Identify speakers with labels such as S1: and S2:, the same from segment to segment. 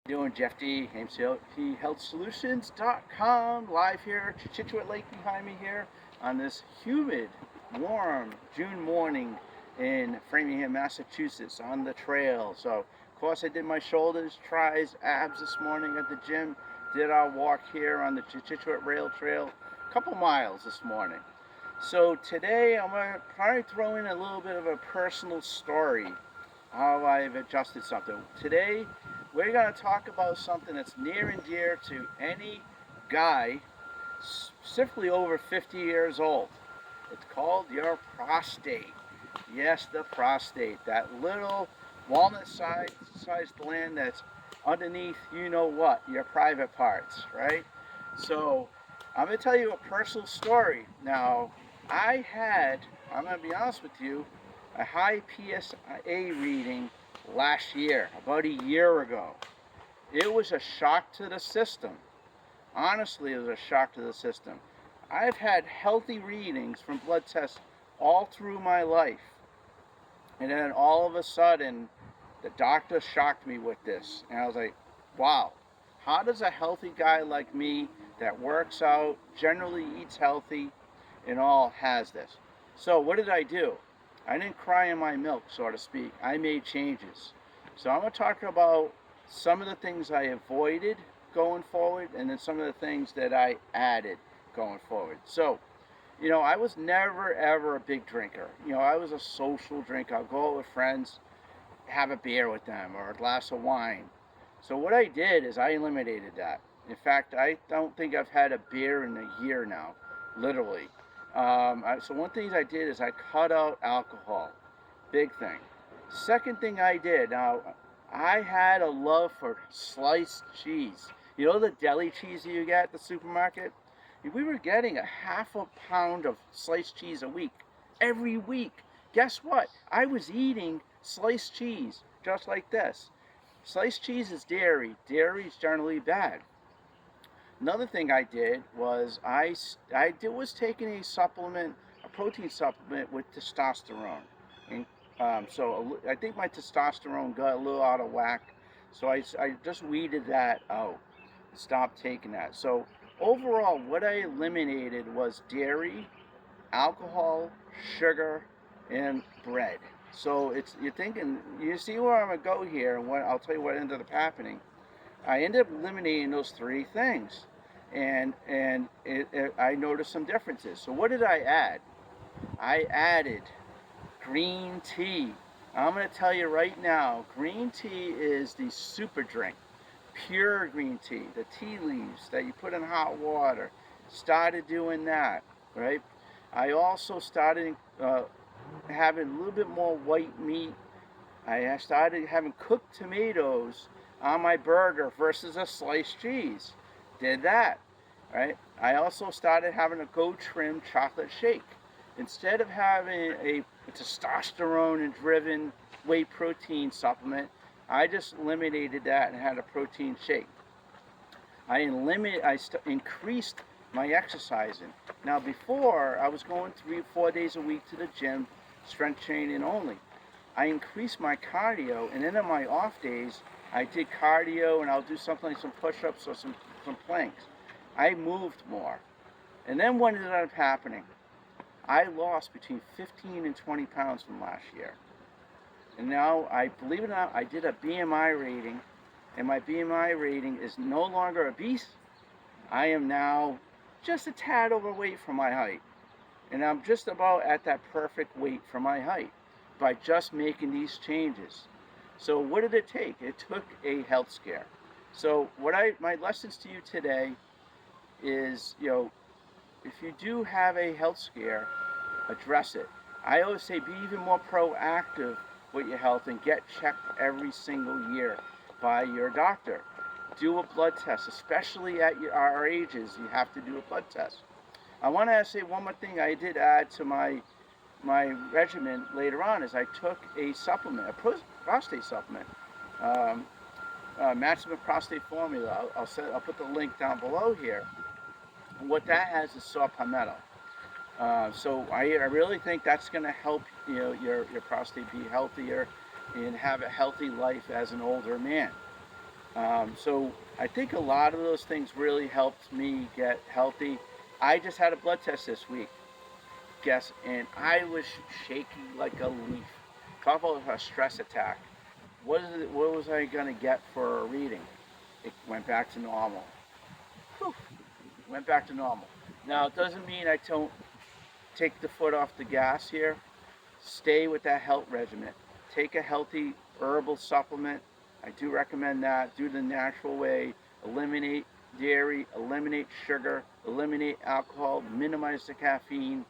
S1: Doing Jeff D, AIMC Health Solutions.com, live here, Chitchwet Lake behind me here on this humid, warm June morning in Framingham, Massachusetts on the trail. So, of course, I did my shoulders, tries, abs this morning at the gym. Did our walk here on the Chitchwet Rail Trail, a couple miles this morning. So today I'm going to probably throw in a little bit of a personal story, how I've adjusted something. Today we're going to talk about something that's near and dear to any guy, specifically over 50 years old. It's called your prostate. Yes, the prostate, that little walnut-sized gland that's underneath, you know what, your private parts, right? So I'm going to tell you a personal story. Now, I'm going to be honest with you, a high PSA reading last year, about a year ago. It was a shock to the system. Honestly, it was a shock to the system. I've had healthy readings from blood tests all through my life. And then all of a sudden, the doctor shocked me with this. And I was like, wow, how does a healthy guy like me that works out, generally eats healthy, and all has this? So what did I do? I didn't cry in my milk, so to speak. I made changes. So I'm going to talk about some of the things I avoided going forward, and then some of the things that I added going forward. So, I was never ever a big drinker. I was a social drinker. I'll go out with friends, have a beer with them, or a glass of wine. So what I did is I eliminated that. In fact, I don't think I've had a beer in a year now, literally. So one thing I did is I cut out alcohol. Big thing. Second thing I did, now I had a love for sliced cheese. You know the deli cheese you get at the supermarket? We were getting a half a pound of sliced cheese a week, every week. Guess what? I was eating sliced cheese just like this. Sliced cheese is dairy. Dairy is generally bad. Another thing I did was I was taking a supplement, a protein supplement with testosterone. And so I think my testosterone got a little out of whack. So I just weeded that out, stopped taking that. So overall, what I eliminated was dairy, alcohol, sugar, and bread. So you're thinking, you see where I'm gonna go here, and I'll tell you what ended up happening. I ended up eliminating those three things, and I noticed some differences. So what did I add? I added green tea. I'm going to tell you right now, green tea is the super drink. Pure green tea, the tea leaves that you put in hot water. Started doing that, right? I also started having a little bit more white meat. I started having cooked tomatoes on my burger versus a sliced cheese. Did that, right? I also started having a Go Trim chocolate shake. Instead of having a testosterone and driven whey protein supplement, I just eliminated that and had a protein shake. I increased my exercising. Now before, I was going 3 or 4 days a week to the gym, strength training only. I increased my cardio, and then on my off days, I did cardio, and I'll do something like some push-ups or some planks. I moved more. And then what ended up happening? I lost between 15 and 20 pounds from last year. And now, believe it or not, I did a BMI rating, and my BMI rating is no longer obese. I am now just a tad overweight for my height. And I'm just about at that perfect weight for my height by just making these changes. So what did it take? It took a health scare. So my lessons to you today is, if you do have a health scare, address it. I always say be even more proactive with your health and get checked every single year by your doctor. Do a blood test, especially at our ages, you have to do a blood test. I want to say one more thing I did add to my regimen later on is I took a supplement, a prostate supplement, maximum prostate formula. I'll put the link down below here. And what that has is saw palmetto. So I really think that's going to help your prostate be healthier and have a healthy life as an older man. So I think a lot of those things really helped me get healthy. I just had a blood test this week, guess, and I was shaking like a leaf. Talk about a stress attack. What was I gonna get for a reading? It went back to normal. Whew, went back to normal. Now it doesn't mean I don't take the foot off the gas here. Stay with that health regimen. Take a healthy herbal supplement. I do recommend that. Do the natural way. Eliminate dairy, eliminate sugar, eliminate alcohol, minimize the caffeine,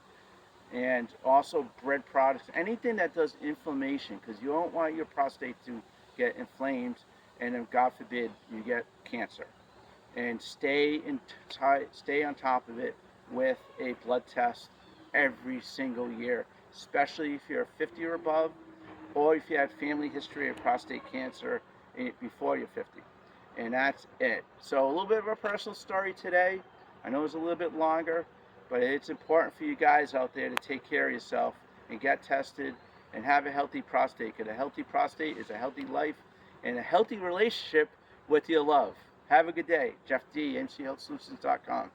S1: and also bread products. Anything that does inflammation, because you don't want your prostate to get inflamed, and then God forbid you get cancer. And stay on top of it with a blood test every single year, especially if you're 50 or above, or if you have family history of prostate cancer before you're 50. And that's it. So a little bit of a personal story today. I know it's a little bit longer, but it's important for you guys out there to take care of yourself and get tested and have a healthy prostate, because a healthy prostate is a healthy life and a healthy relationship with your love. Have a good day. Jeff D, AIMC Health Solutions.com.